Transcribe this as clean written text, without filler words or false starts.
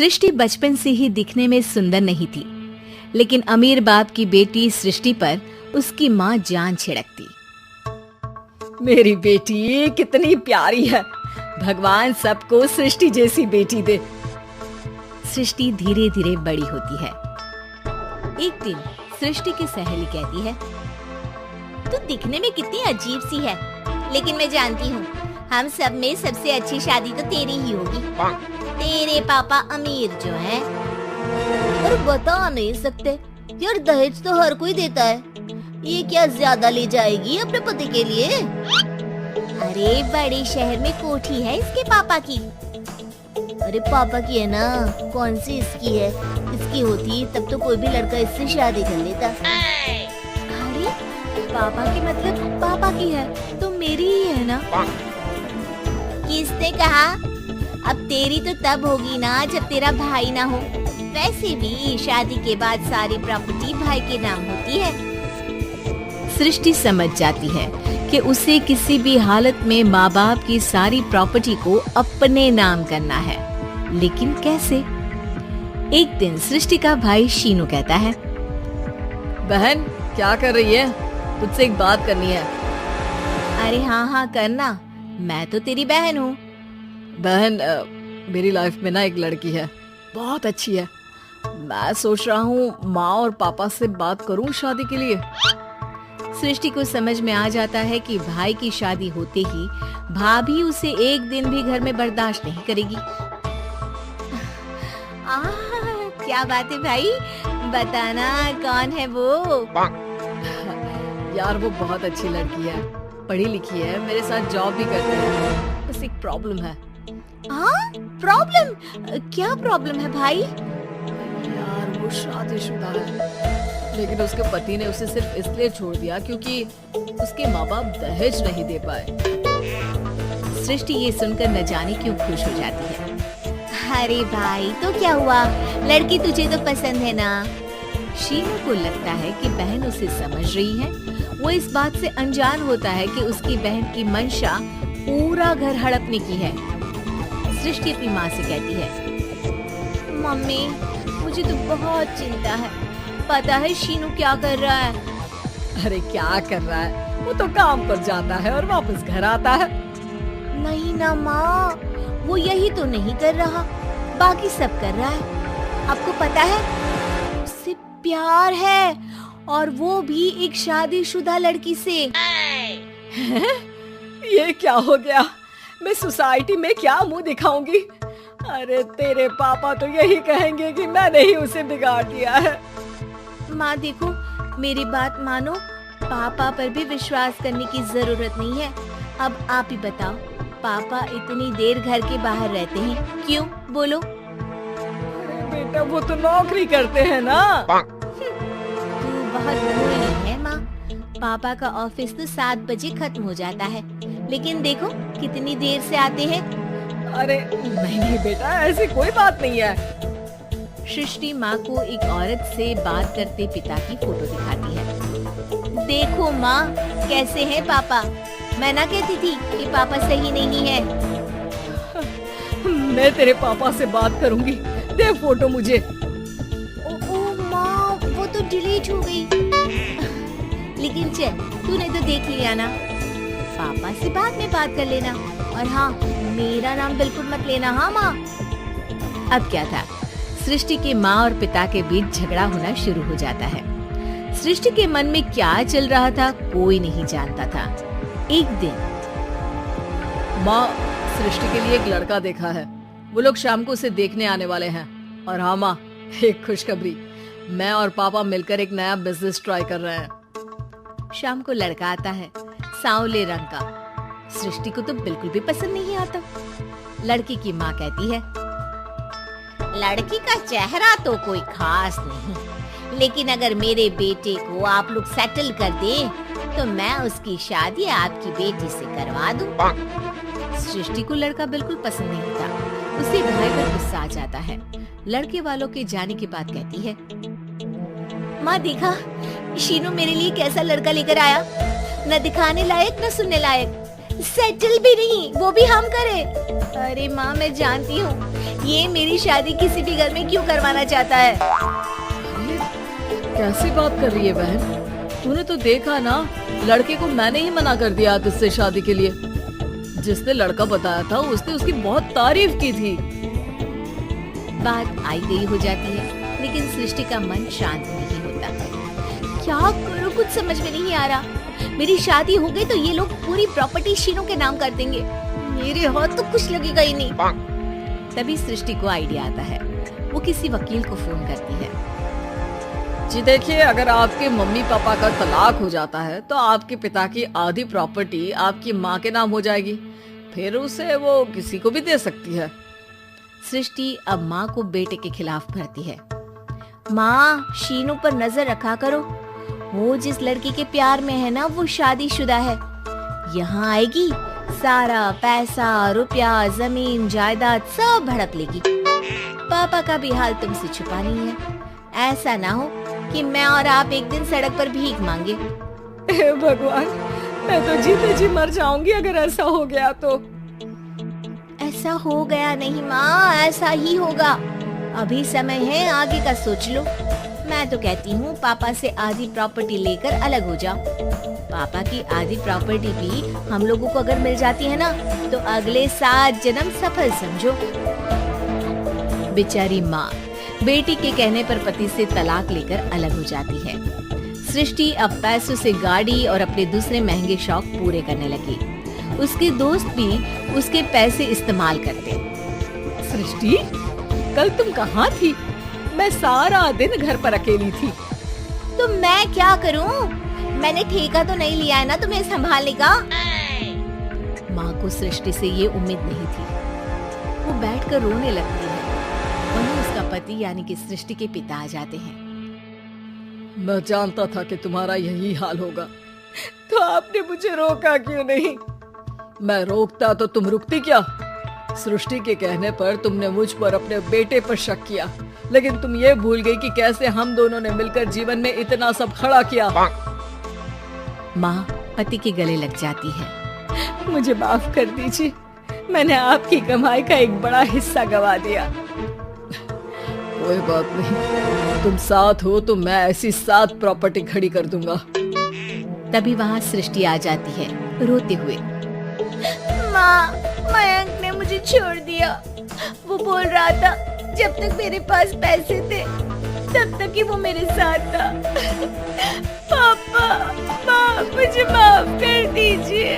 सृष्टि बचपन से ही दिखने में सुंदर नहीं थी, लेकिन अमीर बाप की बेटी सृष्टि पर उसकी माँ जान छिड़कती। मेरी बेटी कितनी प्यारी है, भगवान सबको सृष्टि जैसी बेटी दे। सृष्टि धीरे धीरे बड़ी होती है। एक दिन सृष्टि की सहेली कहती है, तू दिखने में कितनी अजीब सी है, लेकिन मैं जानती हूँ हम सब में सबसे अच्छी शादी तो तेरी ही होगी। तेरे पापा अमीर जो हैं। पर बता नहीं सकते यार, दहेज तो हर कोई देता है, ये क्या ज्यादा ले जाएगी अपने पति के लिए? अरे बड़े शहर में कोठी है इसके पापा की। अरे पापा की है ना, कौन सी इसकी है? इसकी होती तब तो कोई भी लड़का इससे शादी कर लेता। अरे पापा की मतलब पापा की है तो मेरी ही है ना? किसने कहा? अब तेरी तो तब होगी ना जब तेरा भाई ना हो। वैसे भी शादी के बाद सारी प्रॉपर्टी भाई के नाम होती है। सृष्टि समझ जाती है कि उसे किसी भी हालत में माँ बाप की सारी प्रॉपर्टी को अपने नाम करना है, लेकिन कैसे? एक दिन सृष्टि का भाई शीनू कहता है, बहन क्या कर रही है? तुझसे एक बात करनी है। अरे हाँ करना, मैं तो तेरी बहन हूँ। बहन मेरी लाइफ में ना एक लड़की है, बहुत अच्छी है। मैं सोच रहा हूँ माँ और पापा से बात करूँ शादी के लिए। सृष्टि को समझ में आ जाता है कि भाई की शादी होते ही भाभी उसे एक दिन भी घर में बर्दाश्त नहीं करेगी। क्या बात है भाई, बताना कौन है वो? यार वो बहुत अच्छी लड़की है, पढ़ी लिखी है, मेरे साथ जॉब भी करती है। बस एक प्रॉब्लम है। हाँ प्रॉब्लम? क्या प्रॉब्लम है भाई? यार वो शादीशुदा है, लेकिन उसके पति ने उसे सिर्फ इसलिए छोड़ दिया क्योंकि उसके माँ बाप दहेज नहीं दे पाए। सृष्टि ये सुनकर न जाने क्यों खुश हो जाती है। अरे भाई तो क्या हुआ, लड़की तुझे तो पसंद है ना? शीनू को लगता है कि बहन उसे समझ रही है। वो इस बात से अनजान होता है कि उसकी बहन की मंशा पूरा घर हड़पने की है। सृष्टि अपनी माँ से कहती है, मम्मी मुझे तो बहुत चिंता है, पता है शीनू क्या कर रहा है? अरे क्या कर रहा है, वो तो काम पर जाता है और वापस घर आता है। नहीं ना माँ, वो यही तो नहीं कर रहा, बाकी सब कर रहा है। आपको पता है उससे प्यार है, और वो भी एक शादीशुदा लड़की से। ये क्या हो गया, मैं सोसाइटी में क्या मुंह दिखाऊंगी? अरे तेरे पापा तो यही कहेंगे कि मैंने ही उसे बिगाड़ दिया है। माँ देखो, मेरी बात मानो, पापा पर भी विश्वास करने की जरूरत नहीं है। अब आप ही बताओ, पापा इतनी देर घर के बाहर रहते हैं क्यों? बोलो। बेटा वो तो नौकरी करते हैं ना। तू बहुत भोली है माँ, पापा का ऑफिस तो 7 बजे खत्म हो जाता है, लेकिन देखो कितनी देर से आते हैं। अरे नहीं बेटा, ऐसी कोई बात नहीं है। सृष्टि माँ को एक औरत से बात करते पिता की फोटो दिखाती है। देखो माँ कैसे हैं पापा, मैं ना कहती थी कि पापा सही नहीं है। मैं तेरे पापा से बात करूंगी, दे फोटो मुझे। ओ माँ, वो तो डिलीट हो गई। लेकिन चल, तूने तो देख लिया ना, पापा से बाद में बात कर लेना। और हाँ, मेरा नाम बिल्कुल मत लेना। हाँ माँ। अब क्या था, सृष्टि के माँ और पिता के बीच झगड़ा होना शुरू हो जाता है। सृष्टि के मन में क्या चल रहा था कोई नहीं जानता था। एक दिन, माँ सृष्टि के लिए एक लड़का देखा है, वो लोग शाम को उसे देखने आने वाले हैं। और हाँ माँ, एक खुशखबरी, मैं और पापा मिलकर एक नया बिजनेस ट्राई कर रहे हैं। शाम को लड़का आता है, सांवले रंग का। सृष्टि को तो बिल्कुल भी पसंद नहीं आता। लड़की की माँ कहती है, लड़की का चेहरा तो कोई खास नहीं, लेकिन अगर मेरे बेटे को आप लोग सेटल कर दे तो मैं उसकी शादी आपकी बेटी से करवा दूं। सृष्टि को लड़का बिल्कुल पसंद नहीं था। उसे भाई पर गुस्सा आ जाता है। लड़के वालों के जाने के बाद कहती है, माँ देखा शीनू मेरे लिए कैसा लड़का लेकर आया, न दिखाने लायक न सुनने लायक, सेटल भी नहीं, वो भी हम करे। अरे माँ मैं जानती हूँ ये मेरी शादी किसी भी घर में क्यों करवाना चाहता है? ये कैसी बात कर रही है बहन? तूने तो देखा ना, लड़के को मैंने ही मना कर दिया तुझसे शादी के लिए। जिसने लड़का बताया था उसने उसकी बहुत तारीफ की थी। बात आई गई हो जाती है, लेकिन सृष्टि का मन शांत नहीं होता। क्या करूं, कुछ समझ में नहीं आ रहा। मेरी शादी हो गई तो ये लोग पूरी प्रॉपर्टी शीनू के नाम कर देंगे। मेरे हाथ तो कुछ लगेगा ही नहीं। तभी सृष्टि को आइडिया आता है। वो किसी वकील को फोन करती है। जी देखिए, अगर आपके मम्मी पापा का तलाक हो जाता है तो आपके पिता की आधी प्रॉपर्टी आपकी माँ के नाम हो जाएगी, फिर उसे वो किसी को भी दे सकती है। सृष्टि अब माँ को बेटे के खिलाफ भरती है। माँ, शीनू पर नजर रखा करो। वो जिस लड़की के प्यार में है ना, वो शादीशुदा है। यहाँ आएगी, सारा पैसा, रुपया, जमीन, जायदाद सब भड़क लेगी। पापा का भी हाल तुमसे छुपा नहीं है। ऐसा ना हो कि मैं और आप एक दिन सड़क पर भीख मांगे। हे भगवान, मैं तो जीते जी मर जाऊंगी अगर ऐसा हो गया तो। ऐसा हो गया नहीं माँ, ऐसा ही होगा। अभी समय है, आगे का सोच लो। मैं तो कहती हूँ पापा से आधी प्रॉपर्टी लेकर अलग हो जाओ। पापा की आधी प्रॉपर्टी भी हम लोगों को अगर मिल जाती है ना, तो अगले 7 जन्म सफल समझो। बेचारी माँ बेटी के कहने पर पति से तलाक लेकर अलग हो जाती है। सृष्टि अब पैसों से गाड़ी और अपने दूसरे महंगे शौक पूरे करने लगी। उसके दोस्त भी उसके पैसे इस्तेमाल करते। सृष्टि, कल तुम कहाँ थी? मैं सारा दिन घर पर अकेली थी। तो मैं क्या करूं? मैंने ठेका तो नहीं लिया है ना तुम्हें संभालने का। माँ को सृष्टि से ये उम्मीद नहीं थी। वो बैठकर रोने लगती है। वहीं उसका पति यानी कि सृष्टि के पिता आ जाते हैं। मैं जानता था कि तुम्हारा यही हाल होगा, तो आपने मुझे रोका क्यों नहीं? मैं रोकता तो तुम रुकती क्या? सृष्टि के कहने पर तुमने मुझ पर अपने बेटे पर शक किया, लेकिन तुम ये भूल गई कि कैसे हम दोनों ने मिलकर जीवन में इतना सब खड़ा किया। माँ पति के गले लग जाती है। मुझे माफ कर दीजिए, मैंने आपकी कमाई का एक बड़ा हिस्सा गवा दिया। कोई बात नहीं, तुम साथ हो तो मैं ऐसी 7 प्रॉपर्टी खड़ी कर दूंगा। तभी वहाँ सृष्टि आ जाती है रोते हुए। माँ, मयंक ने मुझे छोड़ दिया। वो बोल रहा था जब तक मेरे पास पैसे थे तब तक ही वो मेरे साथ था। पापा, माँ, मुझे माफ कर दीजिए।